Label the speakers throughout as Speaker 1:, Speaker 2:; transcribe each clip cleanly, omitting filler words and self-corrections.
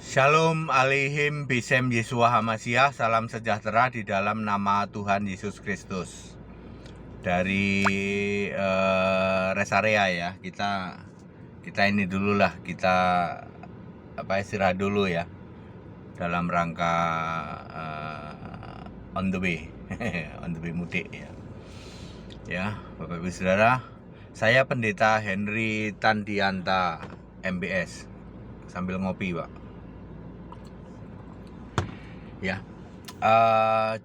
Speaker 1: Shalom alaihim bisem Yesua Hamasiah. Salam sejahtera di dalam nama Tuhan Yesus Kristus. Dari rest area ya, kita ini dulu lah, kita istirahat dulu ya, dalam rangka on the way on the way mudik ya Bapak Ibu Saudara. Saya Pendeta Henry Tandianta MBS, sambil ngopi Pak ya.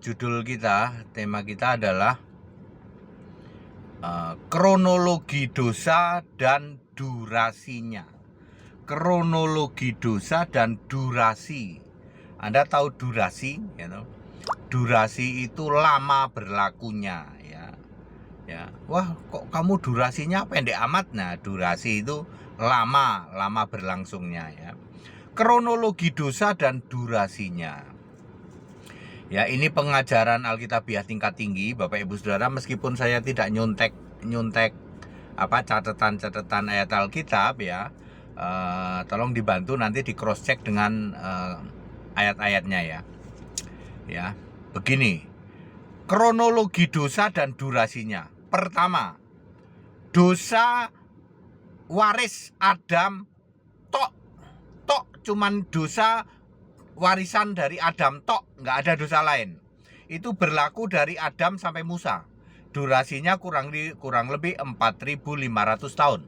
Speaker 1: Judul kita, tema kita adalah kronologi dosa dan durasinya. Kronologi dosa dan durasi. Anda tahu durasi, durasi itu lama berlakunya ya. Wah, kok kamu durasinya pendek amat? Nah, durasi itu lama berlangsungnya ya. Kronologi dosa dan durasinya. Ya, ini pengajaran Alkitabiah tingkat tinggi, Bapak Ibu Saudara. Meskipun saya tidak nyontek catatan ayat Alkitab ya, tolong dibantu nanti di cross check dengan ayat-ayatnya ya. Begini, kronologi dosa dan durasinya. Pertama, dosa waris Adam tok cuman dosa warisan dari Adam tok, nggak ada dosa lain. Itu berlaku dari Adam sampai Musa. Durasinya kurang lebih 4.500 tahun.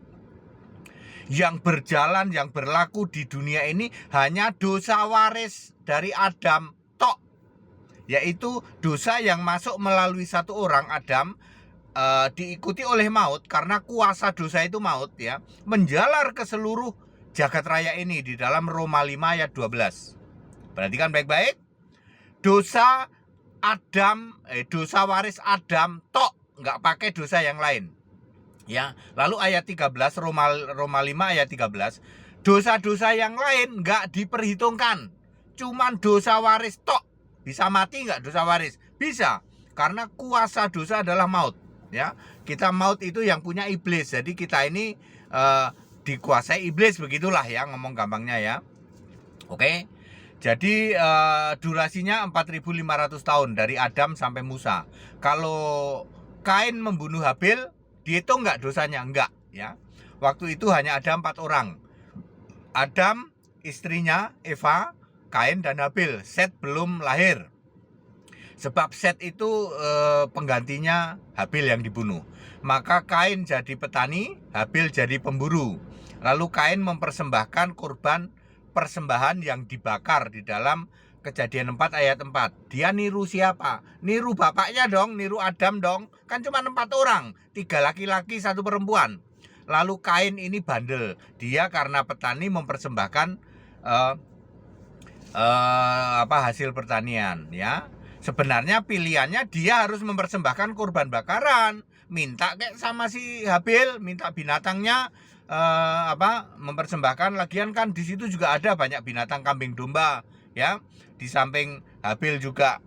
Speaker 1: Yang berjalan, yang berlaku di dunia ini hanya dosa waris dari Adam tok, yaitu dosa yang masuk melalui satu orang, Adam, diikuti oleh maut, karena kuasa dosa itu maut ya, menjalar ke seluruh jagat raya ini di dalam Roma 5 ayat 12. Perhatikan baik-baik. Dosa waris Adam tok, nggak pakai dosa yang lain ya. Lalu ayat 13, Roma 5 ayat 13, dosa-dosa yang lain nggak diperhitungkan, cuman dosa waris tok. Bisa mati nggak dosa waris? Bisa, karena kuasa dosa adalah maut ya. Kita maut itu yang punya iblis, jadi kita ini dikuasai iblis, begitulah ya, ngomong gampangnya ya. Oke. Jadi durasinya 4.500 tahun dari Adam sampai Musa. Kalau Kain membunuh Habil, dihitung nggak dosanya? Enggak ya. Waktu itu hanya ada 4 orang. Adam, istrinya Eva, Kain dan Habil. Set belum lahir. Sebab Set itu penggantinya Habil yang dibunuh. Maka Kain jadi petani, Habil jadi pemburu. Lalu Kain mempersembahkan persembahan yang dibakar di dalam Kejadian 4 ayat 4. Dia niru siapa? Niru bapaknya dong, niru Adam dong. Kan cuma 4 orang, 3 laki-laki, 1 perempuan. Lalu Kain ini bandel. Dia karena petani mempersembahkan hasil pertanian ya. Sebenarnya pilihannya dia harus mempersembahkan kurban bakaran, minta kayak sama si Habil, minta binatangnya mempersembahkan. Lagian kan di situ juga ada banyak binatang, kambing domba ya. Di samping Habil juga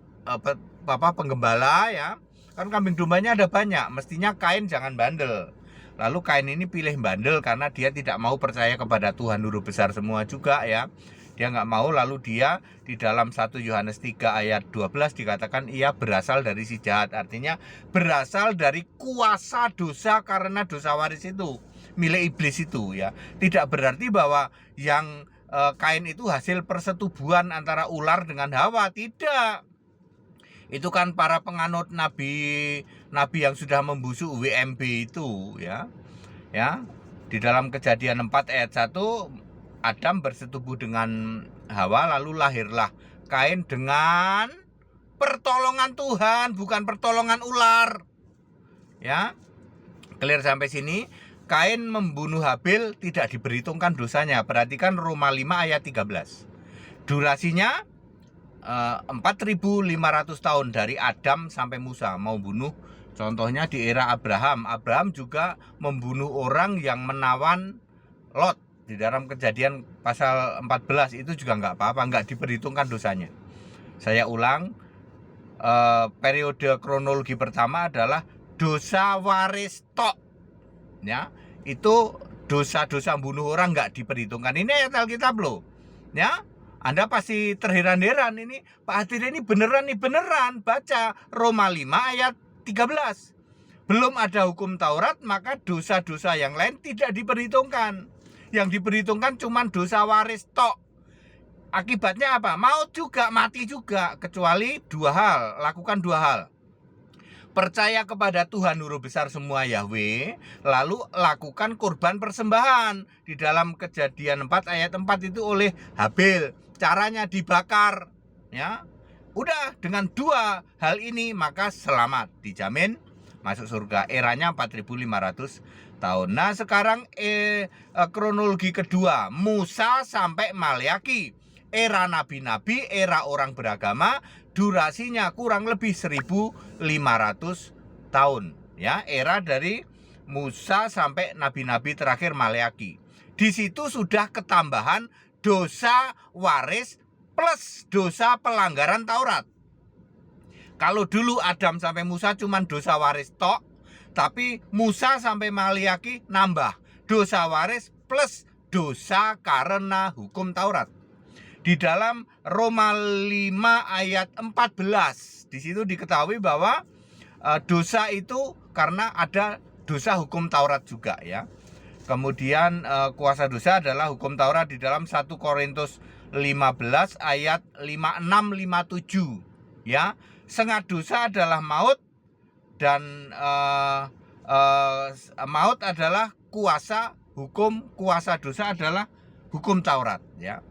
Speaker 1: penggembala ya. Kan kambing dombanya ada banyak. Mestinya Kain jangan bandel. Lalu Kain ini pilih bandel karena dia tidak mau percaya kepada Tuhan Huru Besar semua juga ya. Dia nggak mau. Lalu dia di dalam 1 Yohanes 3 ayat 12 dikatakan ia berasal dari si jahat. Artinya berasal dari kuasa dosa, karena dosa waris itu milik iblis itu ya. Tidak berarti bahwa yang Kain itu hasil persetubuhan antara ular dengan Hawa, tidak. Itu kan para penganut nabi yang sudah membusuk WMB itu ya. Di dalam Kejadian 4 ayat 1, Adam bersetubuh dengan Hawa, lalu lahirlah Kain dengan pertolongan Tuhan, bukan pertolongan ular ya. Clear sampai sini? Kain membunuh Habil tidak diperhitungkan dosanya. Perhatikan Roma 5 ayat 13. Durasinya 4.500 tahun dari Adam sampai Musa. Mau bunuh, contohnya di era Abraham. Abraham juga membunuh orang yang menawan Lot. Di dalam Kejadian pasal 14 itu juga nggak apa-apa, nggak diperhitungkan dosanya. Saya ulang, periode kronologi pertama adalah dosa waris tok ya. Itu dosa-dosa bunuh orang nggak diperhitungkan. Ini ayat Alkitab loh ya. Anda pasti terheran-heran, ini Pak Hadir ini beneran baca Roma 5 ayat 13. Belum ada hukum Taurat, maka dosa-dosa yang lain tidak diperhitungkan. Yang diperhitungkan cuma dosa waris tok. Akibatnya apa? Maut juga, mati juga. Kecuali lakukan dua hal. Percaya kepada Tuhan Huruf Besar Semua Yahweh, lalu lakukan kurban persembahan. Di dalam Kejadian 4 ayat 4 itu oleh Habil. Caranya dibakar. Ya, udah, dengan dua hal ini maka selamat, dijamin masuk surga. Eranya 4500 tahun. Nah, sekarang kronologi kedua, Musa sampai Maleaki. Era nabi-nabi, era orang beragama, durasinya kurang lebih 1500 tahun. Ya, era dari Musa sampai nabi-nabi terakhir Maleaki. Di situ sudah ketambahan dosa waris plus dosa pelanggaran Taurat. Kalau dulu Adam sampai Musa cuma dosa waris tok, tapi Musa sampai Maleaki nambah dosa waris plus dosa karena hukum Taurat. Di dalam Roma 5 ayat 14, di situ diketahui bahwa dosa itu karena ada dosa hukum Taurat juga, ya. Kemudian kuasa dosa adalah hukum Taurat di dalam 1 Korintus 15 ayat 56-57, ya. Sengat dosa adalah maut, dan maut adalah kuasa dosa adalah hukum Taurat, ya.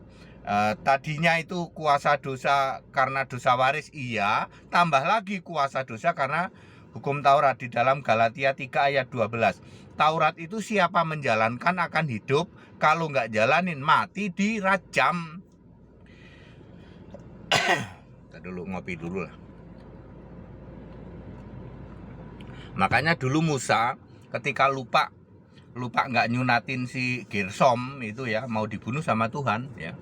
Speaker 1: Tadinya itu kuasa dosa karena dosa waris, iya, tambah lagi kuasa dosa karena hukum Taurat di dalam Galatia 3 ayat 12. Taurat itu siapa menjalankan akan hidup, kalau nggak jalanin mati dirajam. Kita dulu ngopi dulu lah. Makanya dulu Musa ketika lupa nggak nyunatin si Gersom itu, ya, mau dibunuh sama Tuhan, ya.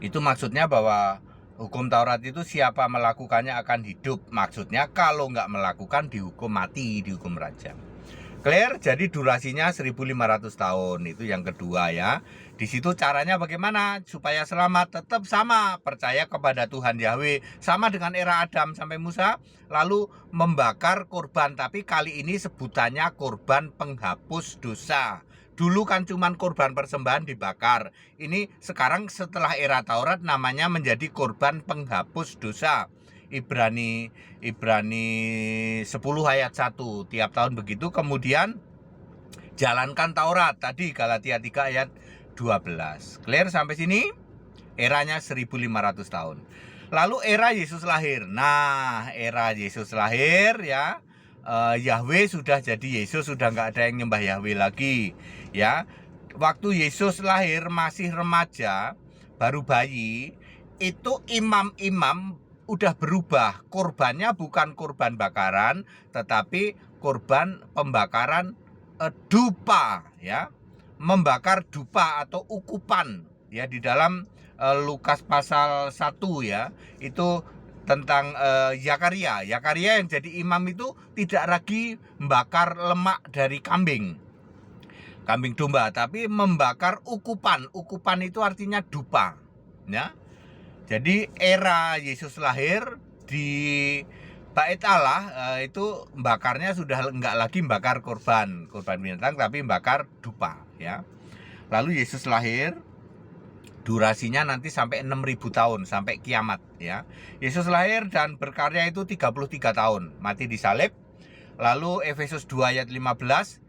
Speaker 1: Itu maksudnya bahwa hukum Taurat itu siapa melakukannya akan hidup. Maksudnya kalau nggak melakukan dihukum mati, dihukum rajam. Clear? Jadi durasinya 1500 tahun. Itu yang kedua, ya. Di situ caranya bagaimana supaya selamat? Tetap sama, percaya kepada Tuhan Yahweh. Sama dengan era Adam sampai Musa, lalu membakar korban, tapi kali ini sebutannya korban penghapus dosa. Dulu kan cuman korban persembahan dibakar. Ini sekarang setelah era Taurat namanya menjadi korban penghapus dosa. Ibrani 10 ayat 1. Tiap tahun begitu. Kemudian jalankan Taurat. Tadi Galatia 3 ayat 12. Clear sampai sini? Eranya 1500 tahun. Lalu era Yesus lahir. Nah, era Yesus lahir, ya. Yahweh sudah jadi Yesus, sudah nggak ada yang nyembah Yahweh lagi, ya. Waktu Yesus lahir masih remaja, baru bayi, itu imam-imam udah berubah. Korbannya bukan korban bakaran, tetapi korban pembakaran dupa, ya. Membakar dupa atau ukupan, ya, di dalam Lukas pasal 1, ya. Itu tentang Zakaria yang jadi imam itu tidak lagi membakar lemak dari kambing domba, tapi membakar ukupan. Ukupan itu artinya dupa, ya. Jadi era Yesus lahir di Bait Allah itu bakarnya sudah enggak lagi bakar korban binatang, tapi bakar dupa, ya. Lalu Yesus lahir, durasinya nanti sampai 6000 tahun, sampai kiamat, ya. Yesus lahir dan berkarya itu 33 tahun, mati disalib. Lalu Efesus 2 ayat 15,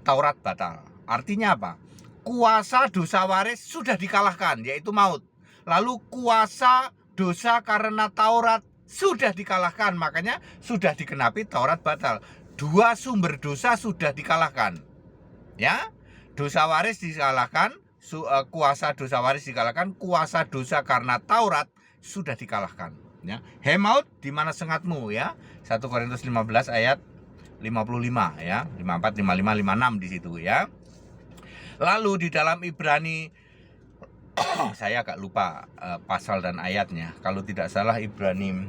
Speaker 1: Taurat batal. Artinya apa? Kuasa dosa waris sudah dikalahkan, yaitu maut. Lalu kuasa dosa karena Taurat sudah dikalahkan, makanya sudah dikenapi Taurat batal. Dua sumber dosa sudah dikalahkan, ya. Dosa waris dikalahkan, kuasa dosa waris dikalahkan, kuasa dosa karena Taurat sudah dikalahkan, ya. Hemaut, di mana sengatmu, ya. 1 Korintus 15 ayat 55, ya. 54, 55, 56 di situ, ya. Lalu di dalam Ibrani saya agak lupa pasal dan ayatnya. Kalau tidak salah Ibrani,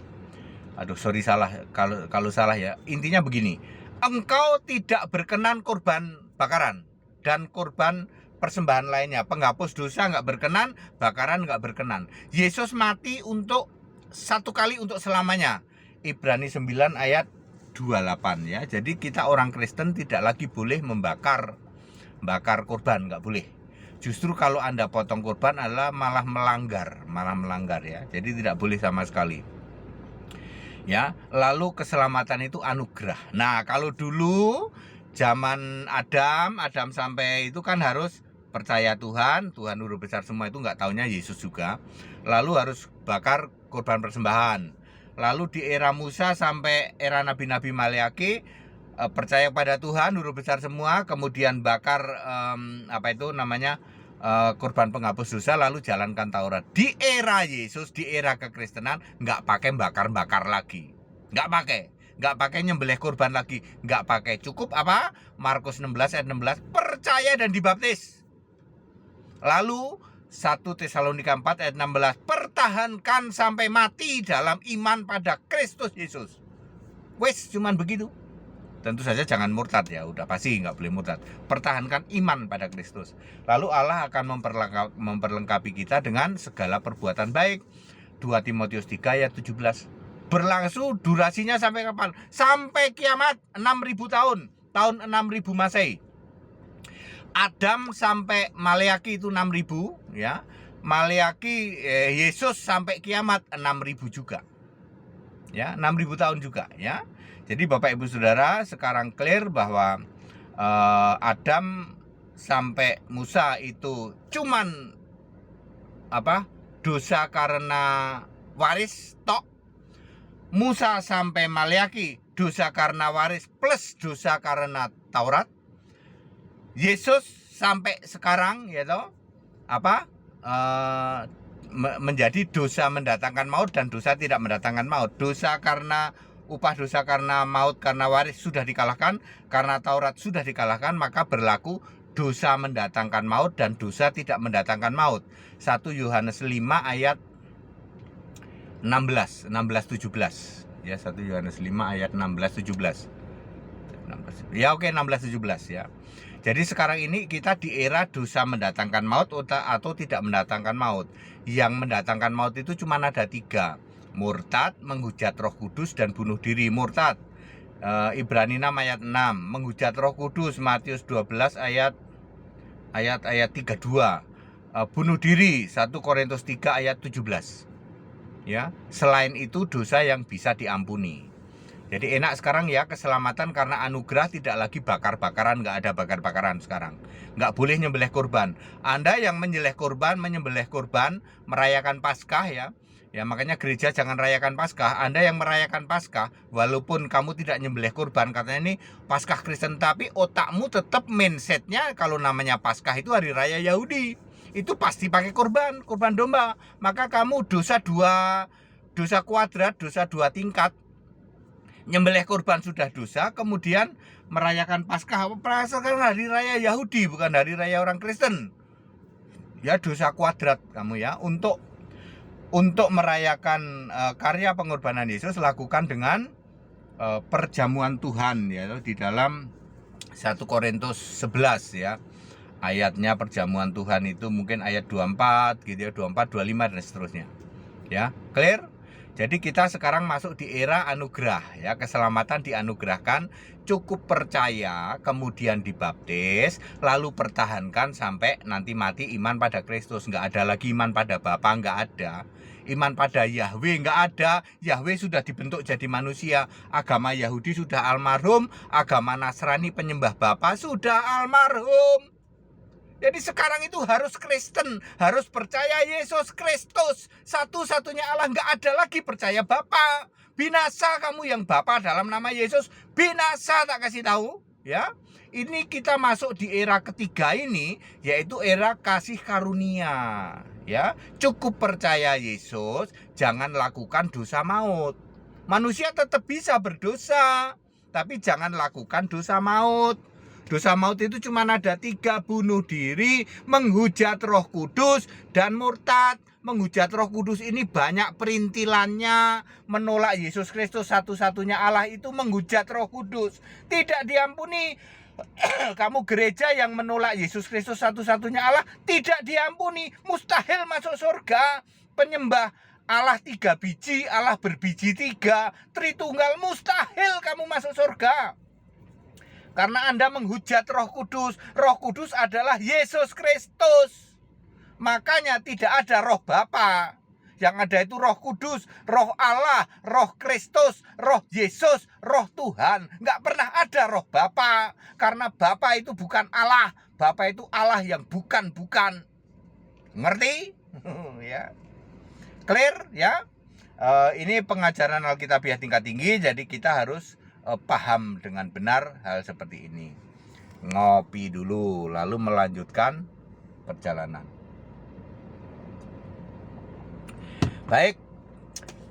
Speaker 1: kalau salah, ya. Intinya begini, engkau tidak berkenan korban bakaran dan korban persembahan lainnya. Penghapus dosa nggak berkenan, bakaran nggak berkenan. Yesus mati untuk satu kali untuk selamanya. Ibrani 9 ayat 28 ya. Jadi kita orang Kristen tidak lagi boleh membakar korban, nggak boleh. Justru kalau Anda potong korban adalah malah melanggar ya. Jadi tidak boleh sama sekali. Ya, lalu keselamatan itu anugerah. Nah, kalau dulu zaman Adam sampai itu kan harus percaya Tuhan huruf besar semua, itu nggak taunya Yesus juga. Lalu harus bakar korban persembahan. Lalu di era Musa sampai era Nabi-Nabi Maleaki, percaya pada Tuhan huruf besar semua, kemudian bakar korban penghapus dosa, lalu jalankan Taurat. Di era Yesus, di era kekristenan, nggak pakai bakar lagi, nggak pakai nyembelih korban lagi, nggak pakai. Cukup apa? Markus 16 ayat 16, percaya dan dibaptis. Lalu 1 Tesalonika 4 ayat 16, pertahankan sampai mati dalam iman pada Kristus Yesus. Wes, cuman begitu. Tentu saja jangan murtad ya, udah pasti nggak boleh murtad. Pertahankan iman pada Kristus. Lalu Allah akan memperlengkapi kita dengan segala perbuatan baik. 2 Timotius 3 ayat 17. Berlangsung durasinya sampai kapan? Sampai kiamat, 6.000 tahun. Tahun 6.000 Masehi. Adam sampai Maleaki itu 6.000 ya. Maleaki Yesus sampai kiamat 6.000 juga. Ya, 6.000 tahun juga ya. Jadi Bapak Ibu Saudara sekarang clear bahwa Adam sampai Musa itu cuman dosa karena waris tok. Musa sampai Maleaki dosa karena waris plus dosa karena Taurat. Yesus sampai sekarang menjadi dosa mendatangkan maut dan dosa tidak mendatangkan maut. Upah dosa karena maut karena waris sudah dikalahkan, karena Taurat sudah dikalahkan, maka berlaku dosa mendatangkan maut dan dosa tidak mendatangkan maut. 1 Yohanes 5 ayat 16 17 ya. 1 Yohanes 5 ayat 16 17 ya, oke, 16 17 ya. Jadi sekarang ini kita di era dosa mendatangkan maut atau tidak mendatangkan maut. Yang mendatangkan maut itu cuma ada 3. Murtad, menghujat Roh Kudus, dan bunuh diri. Murtad, Ibrani 6 ayat 6. Menghujat Roh Kudus, Matius 12 ayat 32. Bunuh diri, 1 Korintus 3 ayat 17. Ya, selain itu dosa yang bisa diampuni. Jadi enak sekarang ya, keselamatan karena anugerah, tidak lagi bakar-bakaran, nggak ada bakar-bakaran sekarang. Nggak boleh nyembelih korban. Anda yang menyembelih korban, merayakan Paskah ya. Ya, makanya gereja jangan rayakan Paskah. Anda yang merayakan Paskah, walaupun kamu tidak nyembelih korban, katanya ini Paskah Kristen, tapi otakmu tetap mindsetnya kalau namanya Paskah itu hari raya Yahudi. Itu pasti pakai korban domba. Maka kamu dosa kuadrat, dosa 2 tingkat. Nyembelih korban sudah dosa, kemudian merayakan Paskah hari raya Yahudi, bukan hari raya orang Kristen. Ya, dosa kuadrat kamu ya. Untuk merayakan karya pengorbanan Yesus, lakukan dengan perjamuan Tuhan ya, di dalam 1 Korintus 11 ya. Ayatnya perjamuan Tuhan itu mungkin ayat 24 gitu ya, 24, 25 dan seterusnya. Ya, clear? Jadi kita sekarang masuk di era anugerah ya, keselamatan dianugerahkan, cukup percaya, kemudian dibaptis, lalu pertahankan sampai nanti mati iman pada Kristus. Nggak ada lagi iman pada Bapa, nggak ada. Iman pada Yahweh nggak ada. Yahweh sudah dibentuk jadi manusia. Agama Yahudi sudah almarhum, agama Nasrani penyembah Bapa sudah almarhum. Jadi sekarang itu harus Kristen, harus percaya Yesus Kristus, satu-satunya Allah, nggak ada lagi percaya Bapa. Binasa kamu yang Bapa dalam nama Yesus, binasa, tak kasih tahu ya. Ini kita masuk di era ketiga ini, yaitu era kasih karunia ya. Cukup percaya Yesus, jangan lakukan dosa maut. Manusia tetap bisa berdosa, tapi jangan lakukan dosa maut. Dosa maut itu cuma ada 3, bunuh diri, menghujat Roh Kudus, dan murtad. Menghujat Roh Kudus ini banyak perintilannya. Menolak Yesus Kristus satu-satunya Allah itu menghujat Roh Kudus. Tidak diampuni. kamu gereja yang menolak Yesus Kristus satu-satunya Allah tidak diampuni, mustahil masuk surga. Penyembah Allah 3 biji, Allah berbiji 3, Tritunggal, mustahil kamu masuk surga. Karena Anda menghujat Roh Kudus. Roh Kudus adalah Yesus Kristus. Makanya tidak ada Roh Bapa. Yang ada itu Roh Kudus, Roh Allah, Roh Kristus, Roh Yesus, Roh Tuhan. Nggak pernah ada Roh Bapa. Karena Bapa itu bukan Allah. Bapa itu Allah yang bukan-bukan. Ngerti? Ya. Clear ya? Ini pengajaran Alkitabiah tingkat tinggi. Jadi kita harus paham dengan benar hal seperti ini. Ngopi dulu, lalu melanjutkan perjalanan. Baik,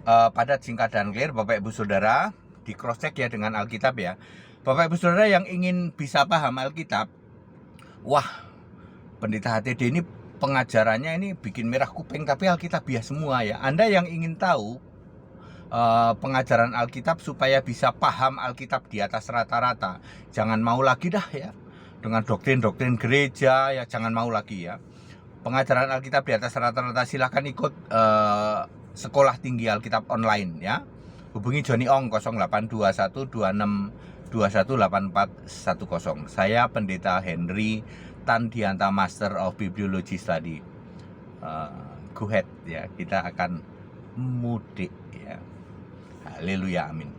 Speaker 1: padat, singkat, dan clear Bapak Ibu Saudara. Di cross check ya dengan Alkitab ya. Bapak Ibu Saudara yang ingin bisa paham Alkitab, wah, Pendeta HTD ini pengajarannya ini bikin merah kuping, tapi Alkitabiah semua ya. Anda yang ingin tahu pengajaran Alkitab supaya bisa paham Alkitab di atas rata-rata, jangan mau lagi dah ya dengan doktrin-doktrin gereja ya, jangan mau lagi ya. Pengajaran Alkitab di atas rata-rata, silahkan ikut sekolah tinggi Alkitab online ya. Hubungi Johnny Ong 082126218410. Saya Pendeta Henry Tandianta, Master of Bibliology Study. Go ahead ya, kita akan mudik ya. Haleluya, amin.